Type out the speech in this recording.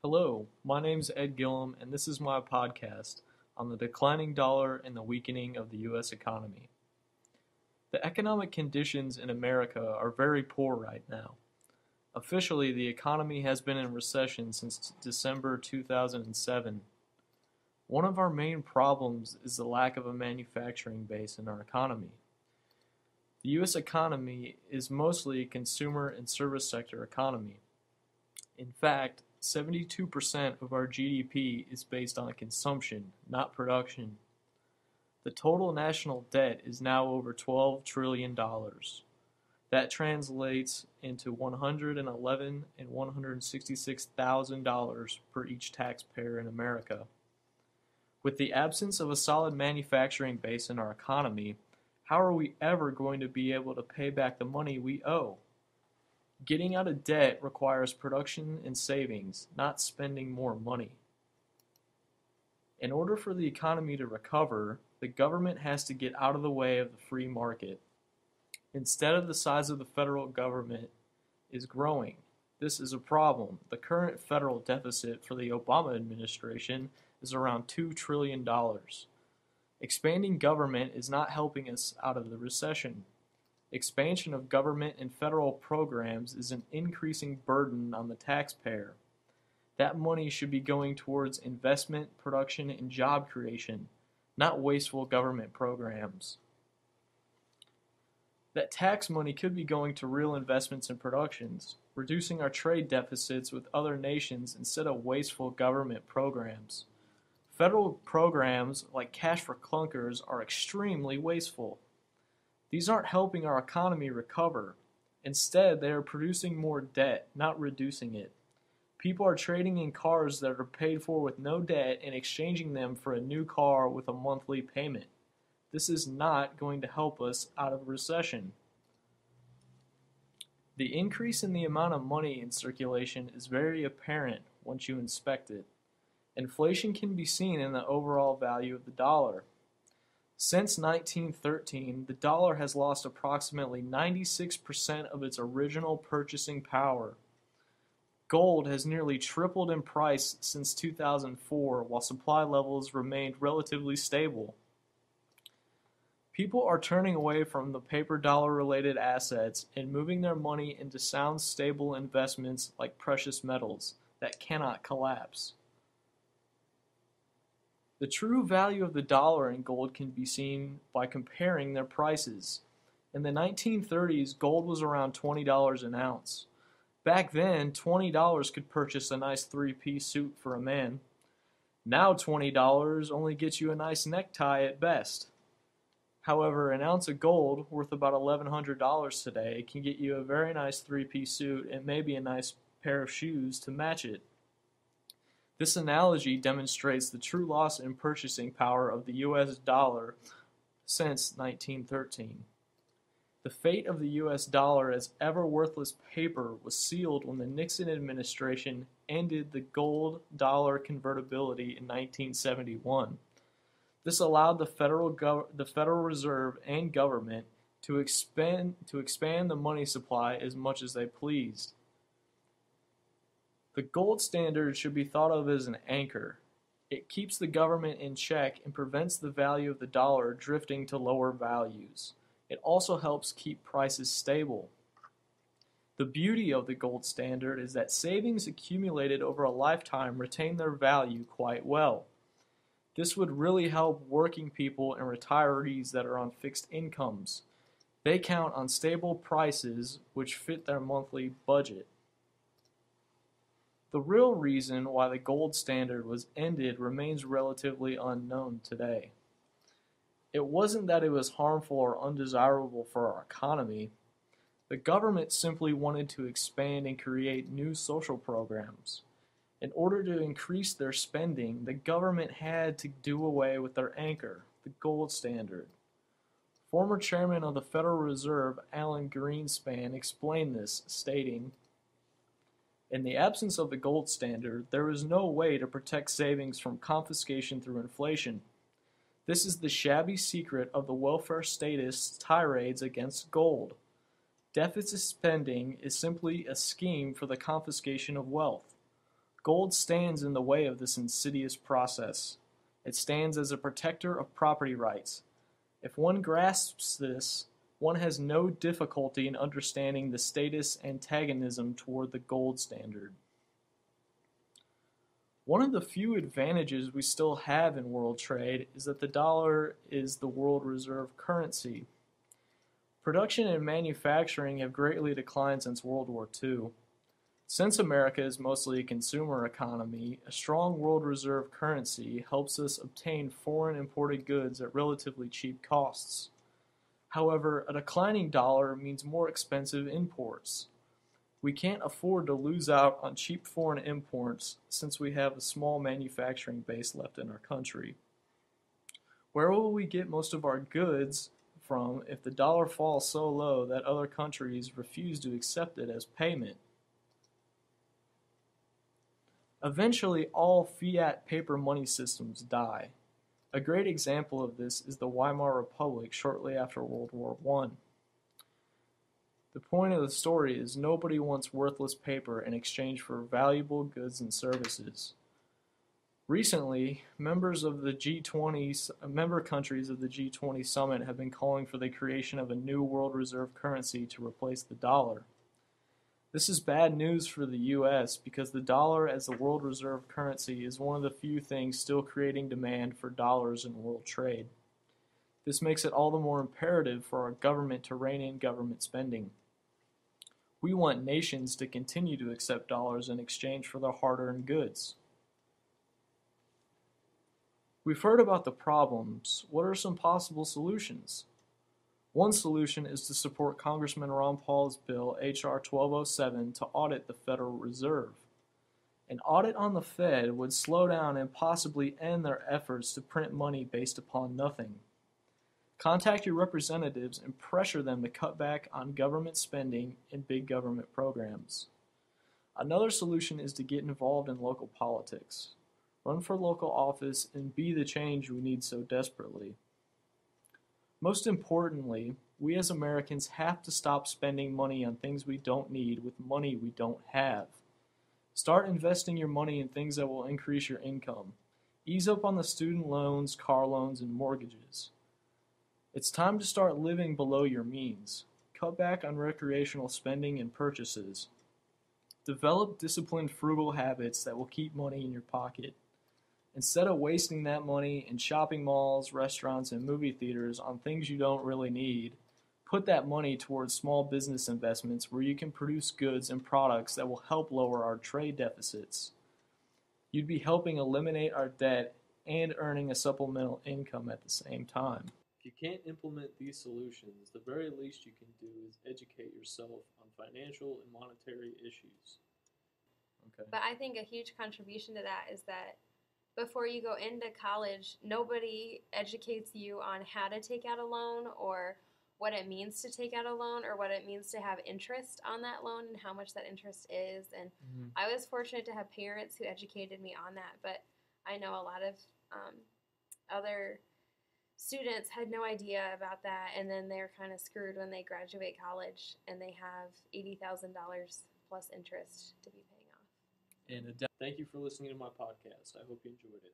Hello, my name's Ed Gillum, and this is my podcast on the declining dollar and the weakening of the U.S. economy. The economic conditions in America are very poor right now. Officially, the economy has been in recession since December 2007. One of our main problems is the lack of a manufacturing base in our economy. The U.S. economy is mostly a consumer and service sector economy. In fact, 72% of our GDP is based on consumption, not production. The total national debt is now over $12 trillion. That translates into $111,000 and $166,000 per each taxpayer in America. With the absence of a solid manufacturing base in our economy, how are we ever going to be able to pay back the money we owe? Getting out of debt requires production and savings, not spending more money. In order for the economy to recover, the government has to get out of the way of the free market. Instead, the size of the federal government is growing. This is a problem. The current federal deficit for the Obama administration is around $2 trillion. Expanding government is not helping us out of the recession. Expansion of government and federal programs is an increasing burden on the taxpayer. That money should be going towards investment, production, and job creation, not wasteful government programs. That tax money could be going to real investments and productions, reducing our trade deficits with other nations instead of wasteful government programs. Federal programs like Cash for Clunkers are extremely wasteful. These aren't helping our economy recover. Instead, they are producing more debt, not reducing it. People are trading in cars that are paid for with no debt and exchanging them for a new car with a monthly payment. This is not going to help us out of recession. The increase in the amount of money in circulation is very apparent once you inspect it. Inflation can be seen in the overall value of the dollar. Since 1913, the dollar has lost approximately 96% of its original purchasing power. Gold has nearly tripled in price since 2004, while supply levels remained relatively stable. People are turning away from the paper dollar-related assets and moving their money into sound, stable investments like precious metals that cannot collapse. The true value of the dollar and gold can be seen by comparing their prices. In the 1930s, gold was around $20 an ounce. Back then, $20 could purchase a nice three-piece suit for a man. Now $20 only gets you a nice necktie at best. However, an ounce of gold, worth about $1,100 today, can get you a very nice three-piece suit and maybe a nice pair of shoes to match it. This analogy demonstrates the true loss in purchasing power of the U.S. dollar since 1913. The fate of the U.S. dollar as ever-worthless paper was sealed when the Nixon administration ended the gold-dollar convertibility in 1971. This allowed the Federal Reserve and government to expand the money supply as much as they pleased. The gold standard should be thought of as an anchor. It keeps the government in check and prevents the value of the dollar drifting to lower values. It also helps keep prices stable. The beauty of the gold standard is that savings accumulated over a lifetime retain their value quite well. This would really help working people and retirees that are on fixed incomes. They count on stable prices which fit their monthly budget. The real reason why the gold standard was ended remains relatively unknown today. It wasn't that it was harmful or undesirable for our economy. The government simply wanted to expand and create new social programs. In order to increase their spending, the government had to do away with their anchor, the gold standard. Former chairman of the Federal Reserve, Alan Greenspan, explained this, stating, "In the absence of the gold standard, there is no way to protect savings from confiscation through inflation. This is the shabby secret of the welfare statists' tirades against gold. Deficit spending is simply a scheme for the confiscation of wealth. Gold stands in the way of this insidious process. It stands as a protector of property rights. If one grasps this, one has no difficulty in understanding the status antagonism toward the gold standard. One of the few advantages we still have in world trade is that the dollar is the world reserve currency. Production and manufacturing have greatly declined since World War II. Since America is mostly a consumer economy, a strong world reserve currency helps us obtain foreign imported goods at relatively cheap costs. However, a declining dollar means more expensive imports. We can't afford to lose out on cheap foreign imports since we have a small manufacturing base left in our country. Where will we get most of our goods from if the dollar falls so low that other countries refuse to accept it as payment? Eventually, all fiat paper money systems die. A great example of this is the Weimar Republic shortly after World War I. The point of the story is nobody wants worthless paper in exchange for valuable goods and services. Recently, member countries of the G20 summit have been calling for the creation of a new world reserve currency to replace the dollar. This is bad news for the U.S. because the dollar as the world reserve currency is one of the few things still creating demand for dollars in world trade. This makes it all the more imperative for our government to rein in government spending. We want nations to continue to accept dollars in exchange for their hard-earned goods. We've heard about the problems. What are some possible solutions? One solution is to support Congressman Ron Paul's bill, H.R. 1207, to audit the Federal Reserve. An audit on the Fed would slow down and possibly end their efforts to print money based upon nothing. Contact your representatives and pressure them to cut back on government spending and big government programs. Another solution is to get involved in local politics. Run for local office and be the change we need so desperately. Most importantly, we as Americans have to stop spending money on things we don't need with money we don't have. Start investing your money in things that will increase your income. Ease up on the student loans, car loans, and mortgages. It's time to start living below your means. Cut back on recreational spending and purchases. Develop disciplined, frugal habits that will keep money in your pocket. Instead of wasting that money in shopping malls, restaurants, and movie theaters on things you don't really need, put that money towards small business investments where you can produce goods and products that will help lower our trade deficits. You'd be helping eliminate our debt and earning a supplemental income at the same time. If you can't implement these solutions, the very least you can do is educate yourself on financial and monetary issues. Okay. But I think a huge contribution to that is that before you go into college, nobody educates you on how to take out a loan or what it means to take out a loan or what it means to have interest on that loan and how much that interest is. And I was fortunate to have parents who educated me on that, but I know a lot of other students had no idea about that, and then they're kind of screwed when they graduate college and they have $80,000 plus interest to be paying off. And thank you for listening to my podcast. I hope you enjoyed it.